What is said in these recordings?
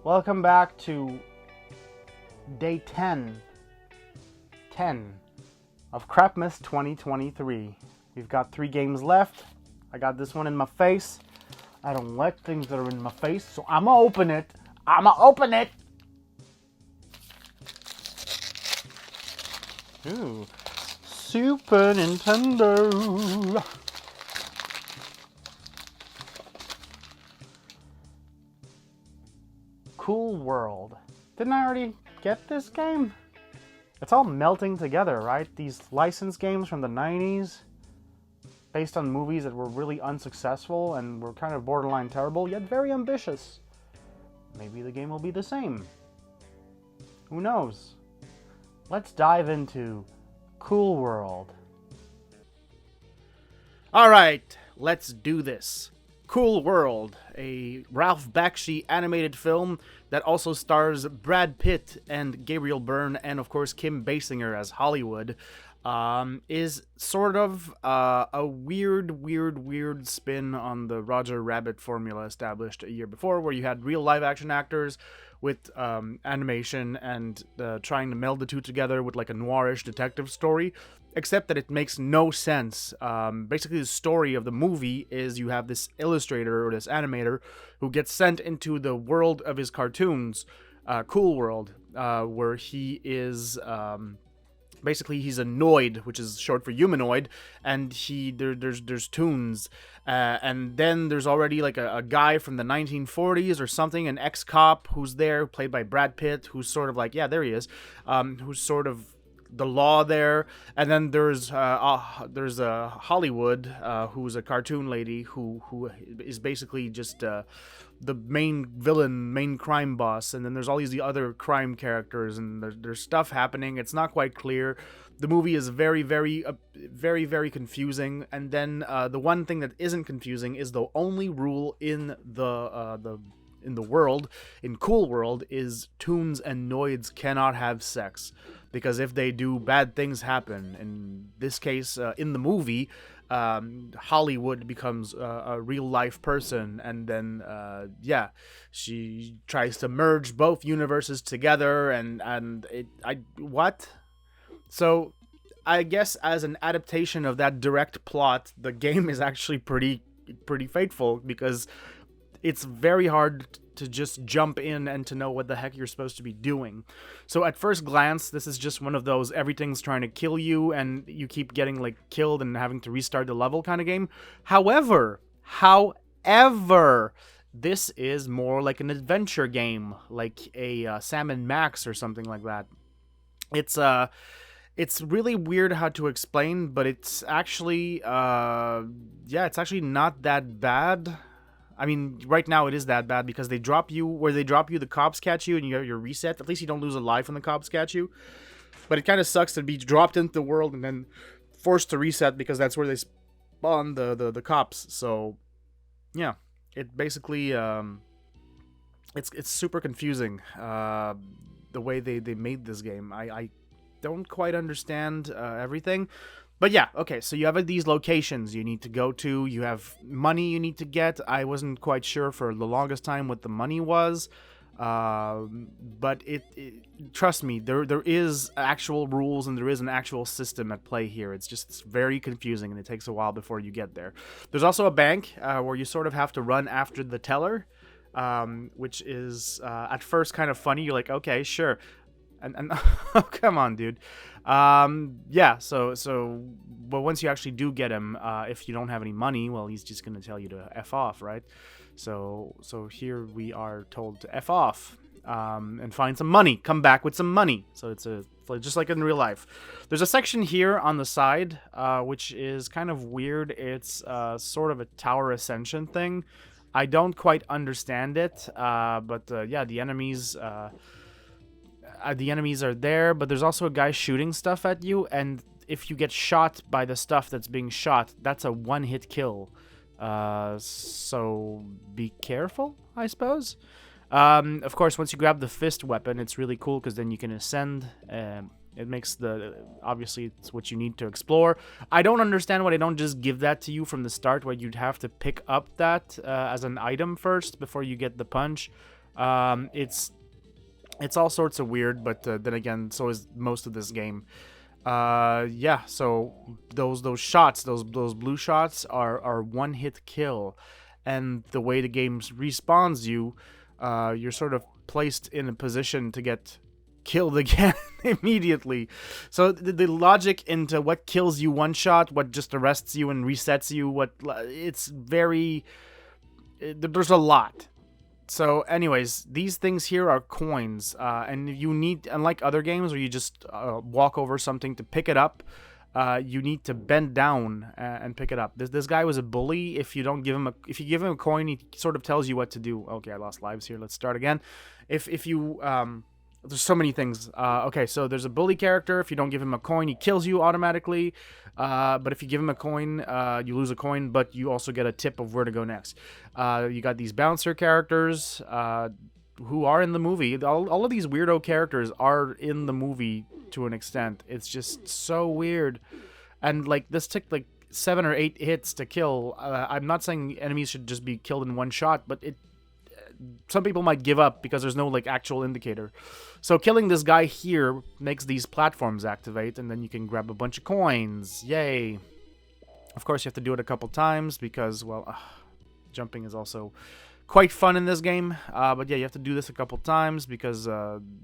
Welcome back to day 10 of CRAPMAS 2023. We've got 3 games left. I got this one in my face. I don't like things that are in my face, so I'ma open it. Ooh, Super Nintendo. Cool World. Didn't I already get this game? It's all melting together, right? These licensed games from the 90s, based on movies that were really unsuccessful and were kind of borderline terrible, yet very ambitious. Maybe the game will be the same. Who knows? Let's dive into Cool World. Alright, let's do this. Cool World, a Ralph Bakshi animated film that also stars Brad Pitt and Gabriel Byrne and, of course, Kim Basinger as Hollywood, is sort of a weird spin on the Roger Rabbit formula established a year before, where you had real live-action actors with animation and trying to meld the two together with like a noirish detective story, except that it makes no sense. Basically, the story of the movie is you have this illustrator or this animator who gets sent into the world of his cartoons, Cool World, where he is... basically, he's a Noid, which is short for humanoid, and there's toons, and then there's already like a guy from the 1940s or something, an ex-cop who's there, played by Brad Pitt, who's sort of like, yeah, there he is, who's sort of the law there, and then there's a Hollywood, who's a cartoon lady who is basically just the main villain, main crime boss, and then there's all these other crime characters, and there's stuff happening. It's not quite clear. The movie is very confusing, and then the one thing that isn't confusing is the only rule in the world, in Cool World, is toons and noids cannot have sex, because if they do, bad things happen. In this case, in the movie, Hollywood becomes a real-life person, and then, she tries to merge both universes together, and what? So, I guess as an adaptation of that direct plot, the game is actually pretty faithful, because it's very hard to just jump in and to know what the heck you're supposed to be doing. So at first glance, this is just one of those everything's trying to kill you and you keep getting like killed and having to restart the level kind of game. However, this is more like an adventure game, like a Sam and Max or something like that. It's really weird how to explain, but it's actually it's actually not that bad. I mean, right now it is that bad because they drop you, the cops catch you and you have your reset. At least you don't lose a life when the cops catch you. But it kind of sucks to be dropped into the world and then forced to reset because that's where they spawn the cops. So, yeah, it basically, it's super confusing, the way they made this game. I don't quite understand everything. But yeah, okay, so you have these locations you need to go to, you have money you need to get. I wasn't quite sure for the longest time what the money was, but trust me, there is actual rules and there is an actual system at play here. It's very confusing and it takes a while before you get there. There's also a bank where you sort of have to run after the teller, which is at first kind of funny. You're like, okay, sure. And oh, come on, dude. But once you actually do get him, if you don't have any money, well, he's just going to tell you to F off, right? So here we are told to F off, and find some money, come back with some money. So it's just like in real life. There's a section here on the side, which is kind of weird. It's sort of a tower ascension thing. I don't quite understand it, but the enemies... the enemies are there, but there's also a guy shooting stuff at you, and if you get shot by the stuff that's being shot, that's a one-hit kill. So be careful, I suppose. Of course, once you grab the fist weapon, it's really cool because then you can ascend. It makes obviously it's what you need to explore. I don't understand why they don't just give that to you from the start, where you'd have to pick up that as an item first before you get the punch. It's all sorts of weird, but then again, so is most of this game. Yeah, so those shots, those blue shots are one hit kill, and the way the game respawns you, you're sort of placed in a position to get killed again immediately. So the logic into what kills you one shot, what just arrests you and resets you, there's a lot. So anyways, these things here are coins, and you need, unlike other games where you just walk over something to pick it up, you need to bend down and pick it up. This guy was a bully. If you give him a coin, he sort of tells you what to do. Okay, I lost lives here. Let's start again. If you there's so many things. Okay, so there's a bully character. If you don't give him a coin, he kills you automatically. But if you give him a coin, you lose a coin, but you also get a tip of where to go next. You got these bouncer characters who are in the movie. All of these weirdo characters are in the movie to an extent. It's just so weird. And like this took like 7 or 8 hits to kill. I'm not saying enemies should just be killed in one shot, but some people might give up because there's no like actual indicator. So killing this guy here makes these platforms activate, and then you can grab a bunch of coins. Yay. Of course, you have to do it a couple times because, well, jumping is also quite fun in this game. But yeah, you have to do this a couple times because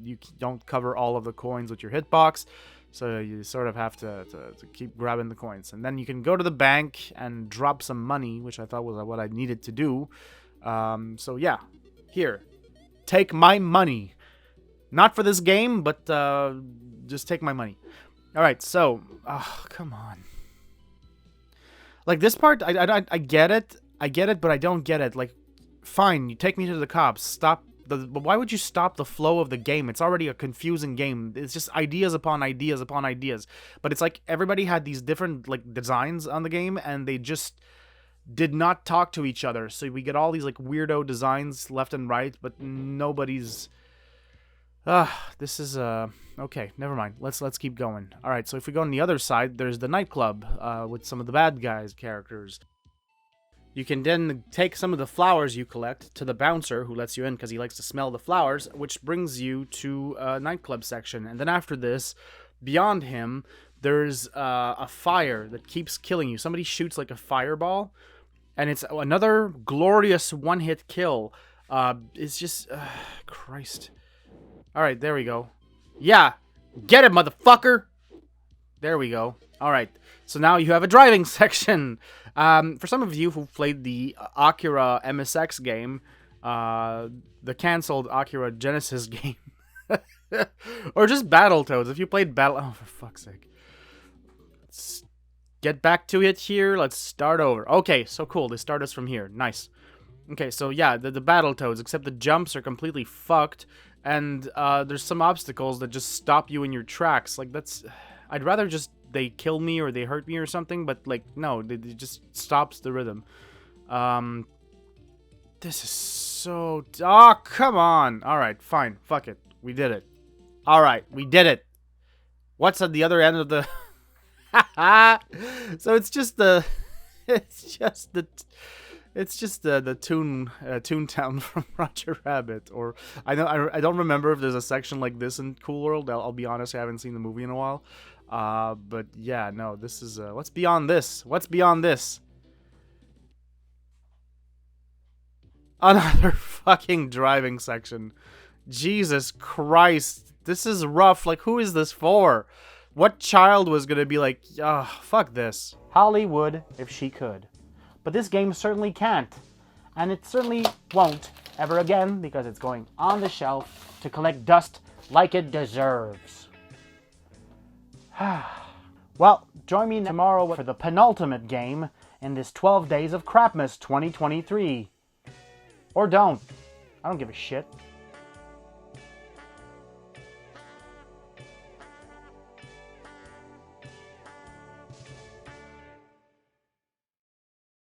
you don't cover all of the coins with your hitbox. So you sort of have to keep grabbing the coins. And then you can go to the bank and drop some money, which I thought was what I needed to do. So yeah, here, take my money. Not for this game, but just take my money. Alright, so, come on. Like, this part, I get it, but I don't get it. Like, fine, you take me to the cops, but why would you stop the flow of the game? It's already a confusing game. It's just ideas upon ideas upon ideas. But it's like, everybody had these different, like, designs on the game, and they just did not talk to each other. So we get all these, like, weirdo designs left and right, but nobody's... this is, okay, never mind. Let's keep going. Alright, so if we go on the other side, there's the nightclub, with some of the bad guys' characters. You can then take some of the flowers you collect to the bouncer, who lets you in because he likes to smell the flowers, which brings you to a nightclub section. And then after this, beyond him, there's a fire that keeps killing you. Somebody shoots, like, a fireball, and it's another glorious one-hit kill. It's just, Christ. Alright, there we go. Yeah! Get it, motherfucker! There we go. Alright, so now you have a driving section. For some of you who've played the Akira MSX game, the cancelled Akira Genesis game, or just Battletoads, if you played Oh, for fuck's sake. Let's get back to it here. Let's start over. Okay, so cool. They start us from here. Nice. Okay, so yeah, the Battletoads, except the jumps are completely fucked. And there's some obstacles that just stop you in your tracks. Like, that's... I'd rather just they kill me or they hurt me or something, but, like, no, it just stops the rhythm. This is so... Oh, come on! Alright, fine. Fuck it. We did it. Alright, we did it. What's at the other end of the... So it's just the... It's just the Toontown from Roger Rabbit, or I don't remember if there's a section like this in Cool World. I'll be honest, I haven't seen the movie in a while. But yeah, no, this is what's beyond this? What's beyond this? Another fucking driving section. Jesus Christ, this is rough. Like, who is this for? What child was gonna be like, fuck this? Hollywood, if she could. But this game certainly can't. And it certainly won't ever again, because it's going on the shelf to collect dust like it deserves. Well, join me tomorrow for the penultimate game in this 12 Days of CRAPMAS 2023. Or don't. I don't give a shit.